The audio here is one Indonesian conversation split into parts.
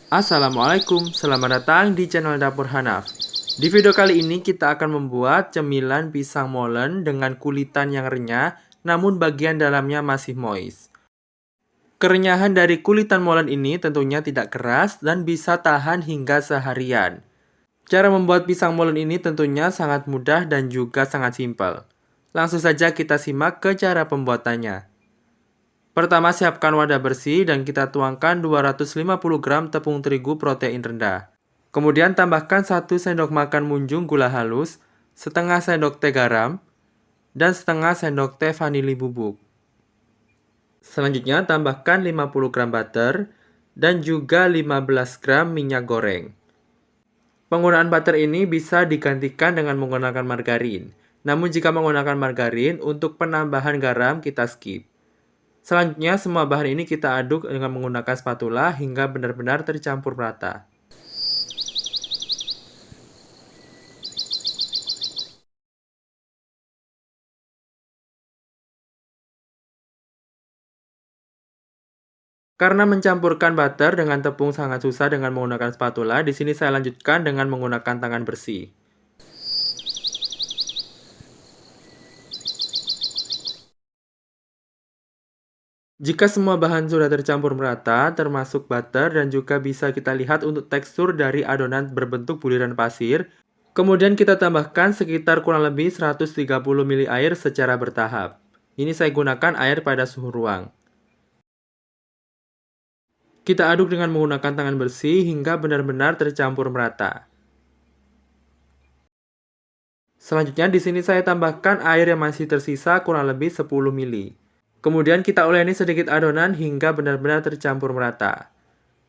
Assalamualaikum, selamat datang di channel Dapur Hanaf. Di video kali ini kita akan membuat cemilan pisang molen dengan kulitan yang renyah, namun bagian dalamnya masih moist. Kerenyahan dari kulitan molen ini tentunya tidak keras dan bisa tahan hingga seharian. Cara membuat pisang molen ini tentunya sangat mudah dan juga sangat simpel. Langsung saja kita simak ke cara pembuatannya. Pertama, siapkan wadah bersih dan kita tuangkan 250 gram tepung terigu protein rendah. Kemudian tambahkan 1 sendok makan munjung gula halus, setengah sendok teh garam, dan setengah sendok teh vanili bubuk. Selanjutnya tambahkan 50 gram butter dan juga 15 gram minyak goreng. Penggunaan butter ini bisa digantikan dengan menggunakan margarin. Namun jika menggunakan margarin, untuk penambahan garam kita skip. Selanjutnya, semua bahan ini kita aduk dengan menggunakan spatula hingga benar-benar tercampur merata. Karena mencampurkan butter dengan tepung sangat susah dengan menggunakan spatula, di sini saya lanjutkan dengan menggunakan tangan bersih. Jika semua bahan sudah tercampur merata, termasuk butter dan juga bisa kita lihat untuk tekstur dari adonan berbentuk buliran pasir, kemudian kita tambahkan sekitar kurang lebih 130 ml air secara bertahap. Ini saya gunakan air pada suhu ruang. Kita aduk dengan menggunakan tangan bersih hingga benar-benar tercampur merata. Selanjutnya di sini saya tambahkan air yang masih tersisa kurang lebih 10 ml. Kemudian kita uleni sedikit adonan hingga benar-benar tercampur merata.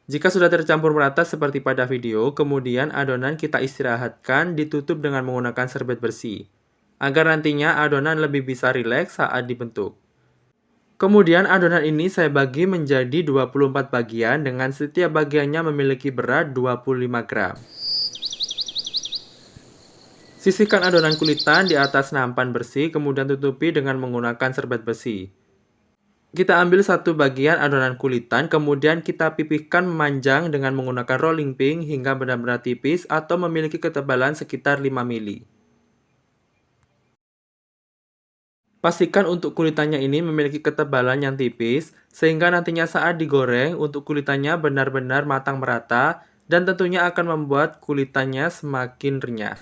Jika sudah tercampur merata seperti pada video, kemudian adonan kita istirahatkan ditutup dengan menggunakan serbet bersih, agar nantinya adonan lebih bisa rileks saat dibentuk. Kemudian adonan ini saya bagi menjadi 24 bagian dengan setiap bagiannya memiliki berat 25 gram. Sisihkan adonan kulitan di atas nampan bersih, kemudian tutupi dengan menggunakan serbet besi. Kita ambil satu bagian adonan kulitan, kemudian kita pipihkan memanjang dengan menggunakan rolling pin hingga benar-benar tipis atau memiliki ketebalan sekitar 5 mili. Pastikan untuk kulitannya ini memiliki ketebalan yang tipis, sehingga nantinya saat digoreng untuk kulitannya benar-benar matang merata dan tentunya akan membuat kulitannya semakin renyah.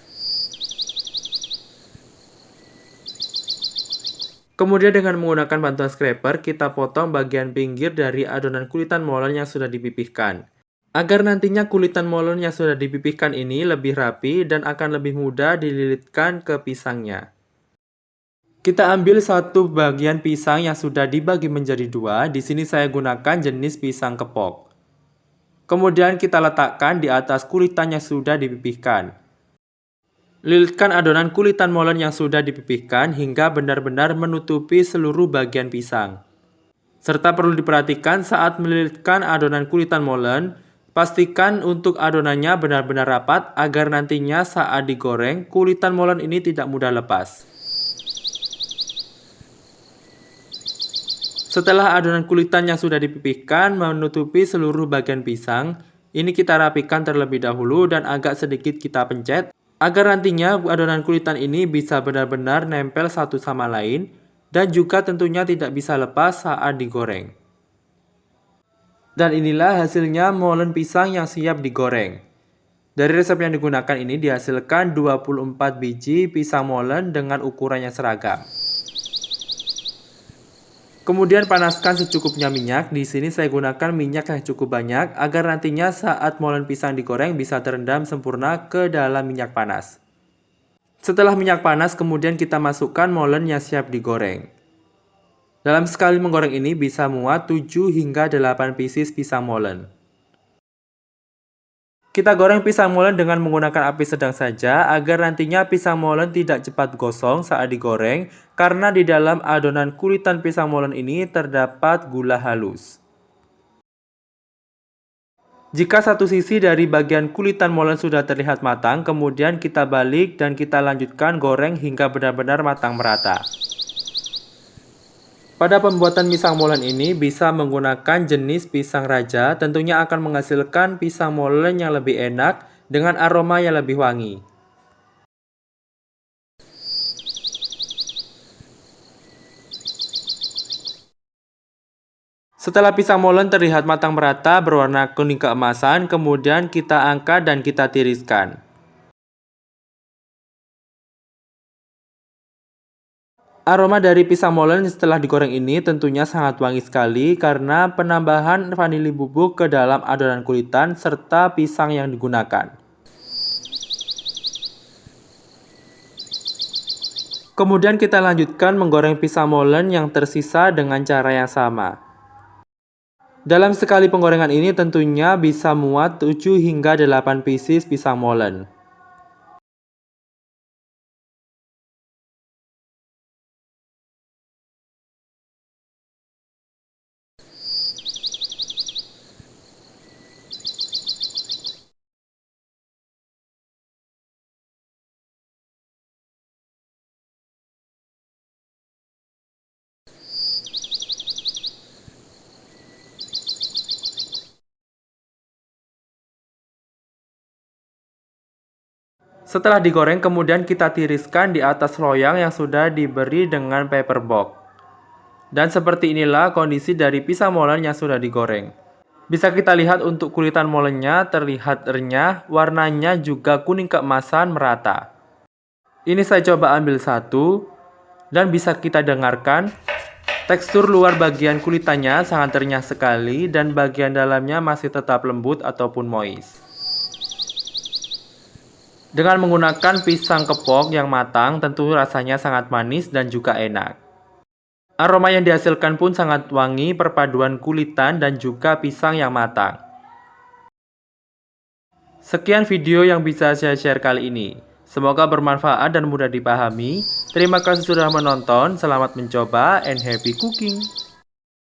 Kemudian dengan menggunakan bantuan scraper, kita potong bagian pinggir dari adonan kulitan molen yang sudah dipipihkan. Agar nantinya kulitan molen yang sudah dipipihkan ini lebih rapi dan akan lebih mudah dililitkan ke pisangnya. Kita ambil satu bagian pisang yang sudah dibagi menjadi dua, di sini saya gunakan jenis pisang kepok. Kemudian kita letakkan di atas kulitan yang sudah dipipihkan. Lilitkan adonan kulitan molen yang sudah dipipihkan hingga benar-benar menutupi seluruh bagian pisang. Serta perlu diperhatikan saat melilitkan adonan kulitan molen, pastikan untuk adonannya benar-benar rapat agar nantinya saat digoreng, kulitan molen ini tidak mudah lepas. Setelah adonan kulitan yang sudah dipipihkan menutupi seluruh bagian pisang, ini kita rapikan terlebih dahulu dan agak sedikit kita pencet, agar nantinya adonan kulitan ini bisa benar-benar nempel satu sama lain dan juga tentunya tidak bisa lepas saat digoreng. Dan inilah hasilnya molen pisang yang siap digoreng. Dari resep yang digunakan ini dihasilkan 24 biji pisang molen dengan ukuran yang seragam. Kemudian panaskan secukupnya minyak. Di sini saya gunakan minyak yang cukup banyak agar nantinya saat molen pisang digoreng bisa terendam sempurna ke dalam minyak panas. Setelah minyak panas, kemudian kita masukkan molen yang siap digoreng. Dalam sekali menggoreng ini bisa muat 7 hingga 8 pieces pisang molen. Kita goreng pisang molen dengan menggunakan api sedang saja agar nantinya pisang molen tidak cepat gosong saat digoreng karena di dalam adonan kulitan pisang molen ini terdapat gula halus. Jika satu sisi dari bagian kulitan molen sudah terlihat matang, kemudian kita balik dan kita lanjutkan goreng hingga benar-benar matang merata. Pada pembuatan pisang molen ini bisa menggunakan jenis pisang raja, tentunya akan menghasilkan pisang molen yang lebih enak dengan aroma yang lebih wangi. Setelah pisang molen terlihat matang merata berwarna kuning keemasan, kemudian kita angkat dan kita tiriskan. Aroma dari pisang molen setelah digoreng ini tentunya sangat wangi sekali karena penambahan vanili bubuk ke dalam adonan kulitan serta pisang yang digunakan. Kemudian kita lanjutkan menggoreng pisang molen yang tersisa dengan cara yang sama. Dalam sekali penggorengan ini tentunya bisa muat 7 hingga 8 pieces pisang molen. Setelah digoreng, kemudian kita tiriskan di atas loyang yang sudah diberi dengan paper box. Dan seperti inilah kondisi dari pisang molen yang sudah digoreng. Bisa kita lihat untuk kulitan molennya terlihat renyah, warnanya juga kuning keemasan merata. Ini saya coba ambil satu, dan bisa kita dengarkan, tekstur luar bagian kulitannya sangat renyah sekali dan bagian dalamnya masih tetap lembut ataupun moist. Dengan menggunakan pisang kepok yang matang, tentu rasanya sangat manis dan juga enak. Aroma yang dihasilkan pun sangat wangi, perpaduan kulitan dan juga pisang yang matang. Sekian video yang bisa saya share kali ini. Semoga bermanfaat dan mudah dipahami. Terima kasih sudah menonton, selamat mencoba and happy cooking!